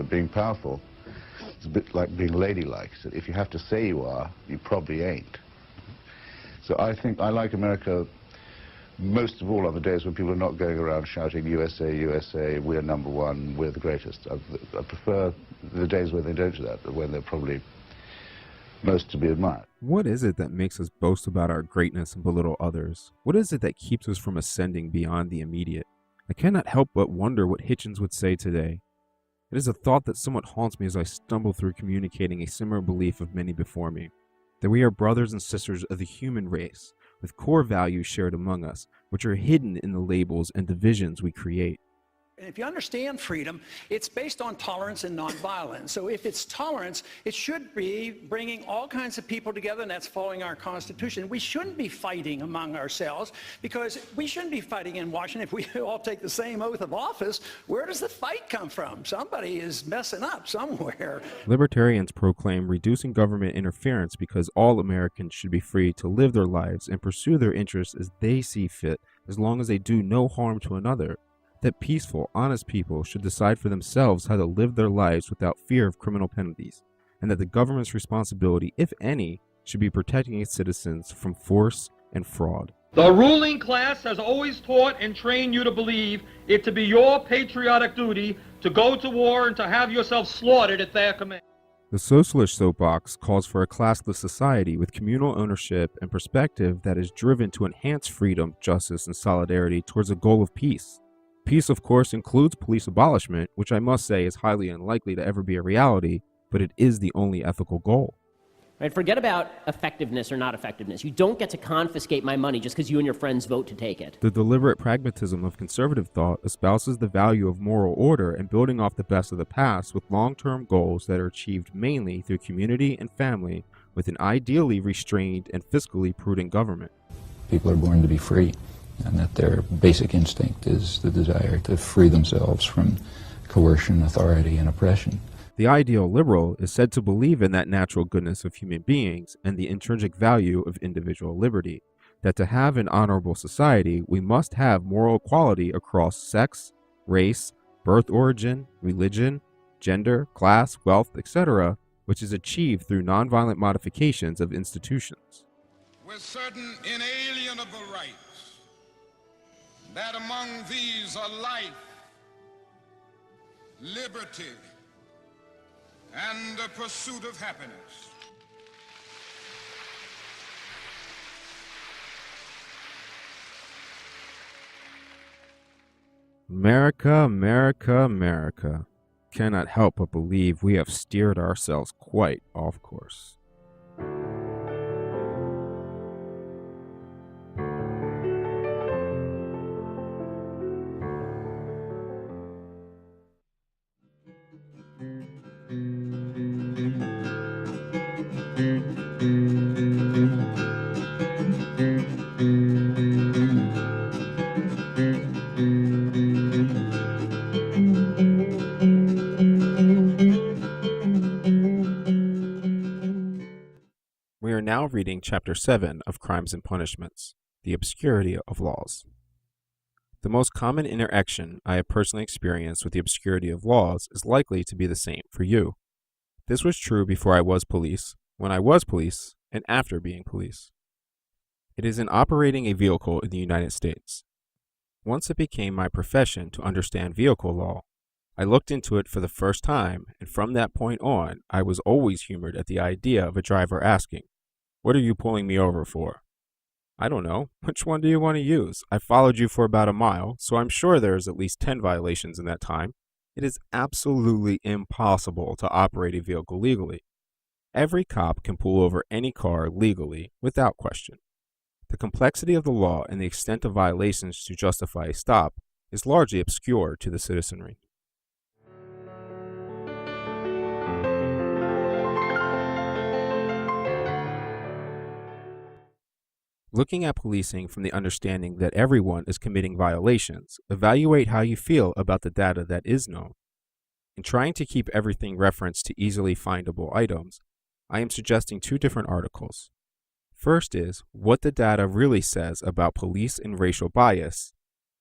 Being powerful is a bit like being ladylike. So if you have to say you are, you probably ain't. So I think I like America most of all on the days when people are not going around shouting, USA, USA, we're number one, we're the greatest. I prefer the days when they don't do that, when they're probably most to be admired. What is it that makes us boast about our greatness and belittle others? What is it that keeps us from ascending beyond the immediate? I cannot help but wonder what Hitchens would say today. It is a thought that somewhat haunts me as I stumble through communicating a similar belief of many before me, that we are brothers and sisters of the human race, with core values shared among us, which are hidden in the labels and divisions we create. And if you understand freedom, it's based on tolerance and nonviolence. So if it's tolerance, it should be bringing all kinds of people together, and that's following our Constitution. We shouldn't be fighting among ourselves, because we shouldn't be fighting in Washington. If we all take the same oath of office, where does the fight come from? Somebody is messing up somewhere. Libertarians proclaim reducing government interference because all Americans should be free to live their lives and pursue their interests as they see fit, as long as they do no harm to another. That peaceful, honest people should decide for themselves how to live their lives without fear of criminal penalties, and that the government's responsibility, if any, should be protecting its citizens from force and fraud. The ruling class has always taught and trained you to believe it to be your patriotic duty to go to war and to have yourself slaughtered at their command. The socialist soapbox calls for a classless society with communal ownership and perspective that is driven to enhance freedom, justice, and solidarity towards a goal of peace. Peace, of course, includes police abolishment, which I must say is highly unlikely to ever be a reality, but it is the only ethical goal. Right? Forget about effectiveness or not effectiveness. You don't get to confiscate my money just because you and your friends vote to take it. The deliberate pragmatism of conservative thought espouses the value of moral order and building off the best of the past with long-term goals that are achieved mainly through community and family with an ideally restrained and fiscally prudent government. People are born to be free, and that their basic instinct is the desire to free themselves from coercion, authority, and oppression. The ideal liberal is said to believe in that natural goodness of human beings and the intrinsic value of individual liberty, that to have an honorable society, we must have moral equality across sex, race, birth origin, religion, gender, class, wealth, etc., which is achieved through nonviolent modifications of institutions. With certain inalienable rights, that among these are life, liberty, and the pursuit of happiness. America, America, America. Cannot help but believe we have steered ourselves quite off course. We are now reading Chapter 7 of Crimes and Punishments, The Obscurity of Laws. The most common interaction I have personally experienced with the obscurity of laws is likely to be the same for you. This was true before I was police, when I was police, and after being police. It is in operating a vehicle in the United States. Once it became my profession to understand vehicle law, I looked into it for the first time, and from that point on, I was always humored at the idea of a driver asking, "What are you pulling me over for?" "I don't know. Which one do you want to use? I followed you for about a mile, so I'm sure there's at least 10 violations in that time." It is absolutely impossible to operate a vehicle legally. Every cop can pull over any car legally, without question. The complexity of the law and the extent of violations to justify a stop is largely obscure to the citizenry. Looking at policing from the understanding that everyone is committing violations, evaluate how you feel about the data that is known. In trying to keep everything referenced to easily findable items, I am suggesting two different articles. First is what the data really says about police and racial bias,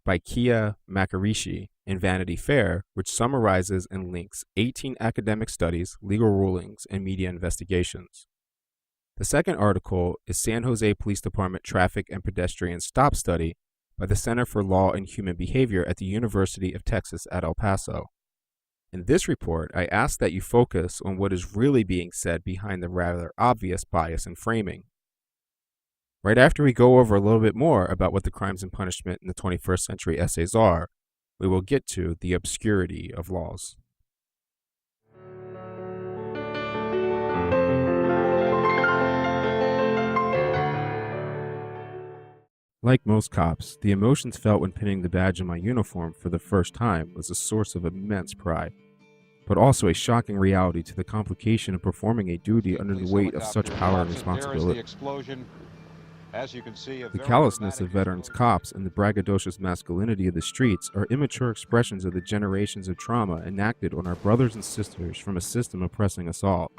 by Kia Makarishi in Vanity Fair, which summarizes and links 18 academic studies, legal rulings, and media investigations. The second article is San Jose Police Department Traffic and Pedestrian Stop Study by the Center for Law and Human Behavior at the University of Texas at El Paso. In this report, I ask that you focus on what is really being said behind the rather obvious bias and framing. Right after we go over a little bit more about what the crimes and punishment in the 21st century essays are, we will get to the obscurity of laws. Like most cops, the emotions felt when pinning the badge on my uniform for the first time was a source of immense pride, but also a shocking reality to the complication of performing a duty under the weight of such power and responsibility. The callousness of veterans cops and the braggadocious masculinity of the streets are immature expressions of the generations of trauma enacted on our brothers and sisters from a system oppressing us all.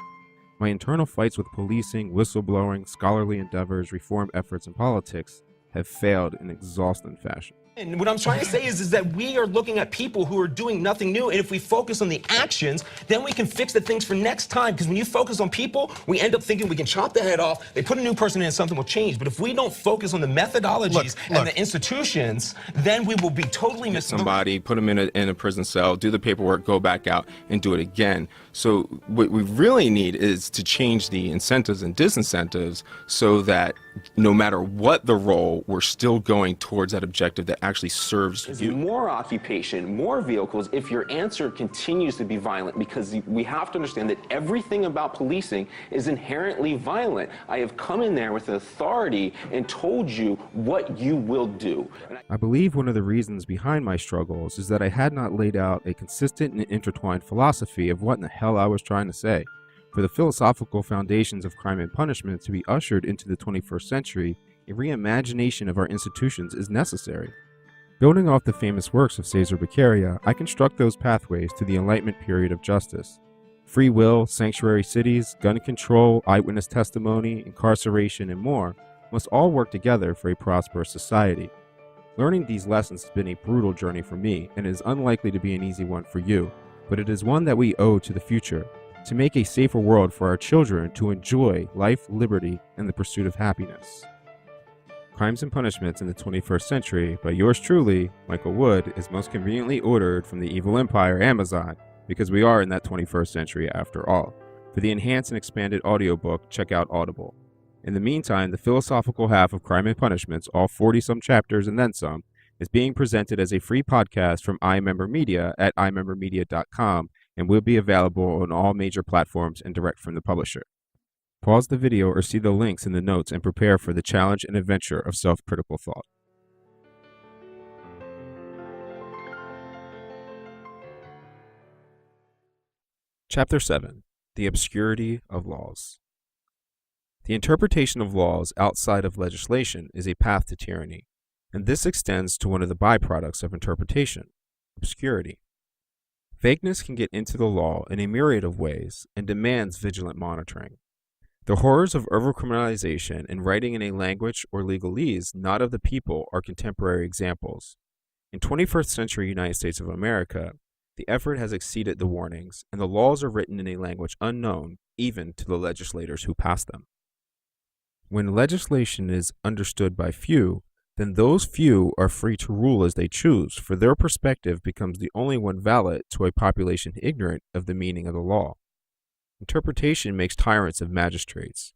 My internal fights with policing, whistleblowing, scholarly endeavors, reform efforts, and politics have failed in exhausting fashion. And what I'm trying to say is that we are looking at people who are doing nothing new, and if we focus on the actions, then we can fix the things for next time. Because when you focus on people, we end up thinking we can chop the head off, they put a new person in and something will change. But if we don't focus on the methodologies and the institutions, then we will be totally missing somebody, put them in a prison cell, do the paperwork, go back out, and do it again. So what we really need is to change the incentives and disincentives so that no matter what the role, we're still going towards that objective that actually serves you. More occupation, more vehicles, if your answer continues to be violent, because we have to understand that everything about policing is inherently violent. I have come in there with authority and told you what you will do. I believe one of the reasons behind my struggles is that I had not laid out a consistent and intertwined philosophy of what in the hell I was trying to say. For the philosophical foundations of crime and punishment to be ushered into the 21st century, a reimagination of our institutions is necessary. Building off the famous works of Cesare Beccaria, I construct those pathways to the Enlightenment period of justice. Free will, sanctuary cities, gun control, eyewitness testimony, incarceration, and more must all work together for a prosperous society. Learning these lessons has been a brutal journey for me, and is unlikely to be an easy one for you, but it is one that we owe to the future, to make a safer world for our children to enjoy life, liberty, and the pursuit of happiness. Crimes and Punishments in the 21st Century by yours truly, Michael Wood, is most conveniently ordered from the evil empire Amazon, because we are in that 21st century after all. For the enhanced and expanded audiobook, check out Audible. In the meantime, the philosophical half of Crime and Punishments, all 40-some chapters and then some, is being presented as a free podcast from iMember Media at imembermedia.com and will be available on all major platforms and direct from the publisher. Pause the video or see the links in the notes and prepare for the challenge and adventure of self-critical thought. Chapter 7. The Obscurity of Laws. The interpretation of laws outside of legislation is a path to tyranny, and this extends to one of the byproducts of interpretation, obscurity. Vagueness can get into the law in a myriad of ways and demands vigilant monitoring. The horrors of overcriminalization and writing in a language or legalese not of the people are contemporary examples. In 21st century United States of America, the effort has exceeded the warnings, and the laws are written in a language unknown even to the legislators who passed them. When legislation is understood by few, then those few are free to rule as they choose, for their perspective becomes the only one valid to a population ignorant of the meaning of the law. Interpretation makes tyrants of magistrates.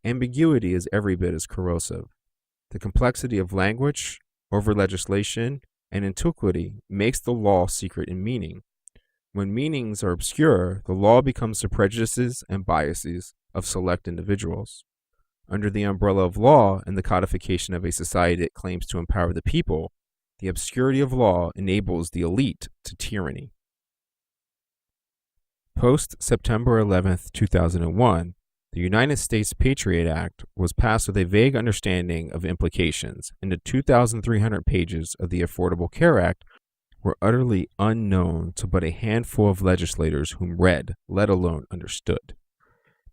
Ambiguity is every bit as corrosive. The complexity of language, over-legislation, and antiquity makes the law secret in meaning. When meanings are obscure, the law becomes the prejudices and biases of select individuals. Under the umbrella of law and the codification of a society that claims to empower the people, the obscurity of law enables the elite to tyranny. Post-September 11, 2001, the United States Patriot Act was passed with a vague understanding of implications, and the 2,300 pages of the Affordable Care Act were utterly unknown to but a handful of legislators whom read, let alone understood.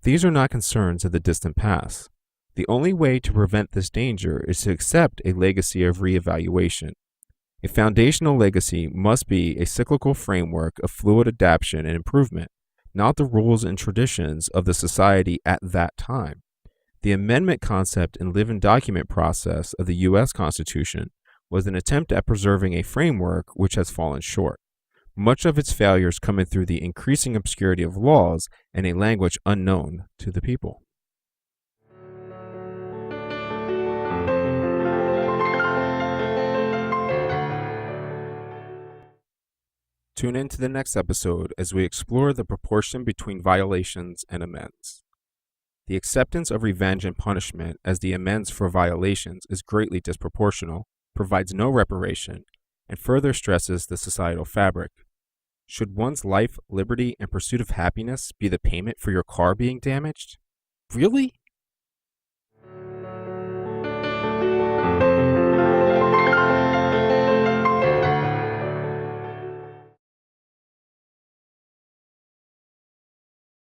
These are not concerns of the distant past. The only way to prevent this danger is to accept a legacy of reevaluation. A foundational legacy must be a cyclical framework of fluid adaptation and improvement, not the rules and traditions of the society at that time. The amendment concept and live and document process of the U.S. Constitution was an attempt at preserving a framework which has fallen short. Much of its failures coming through the increasing obscurity of laws and a language unknown to the people. Tune in to the next episode as we explore the proportion between violations and amends. The acceptance of revenge and punishment as the amends for violations is greatly disproportional, provides no reparation, and further stresses the societal fabric. Should one's life, liberty, and pursuit of happiness be the payment for your car being damaged? Really?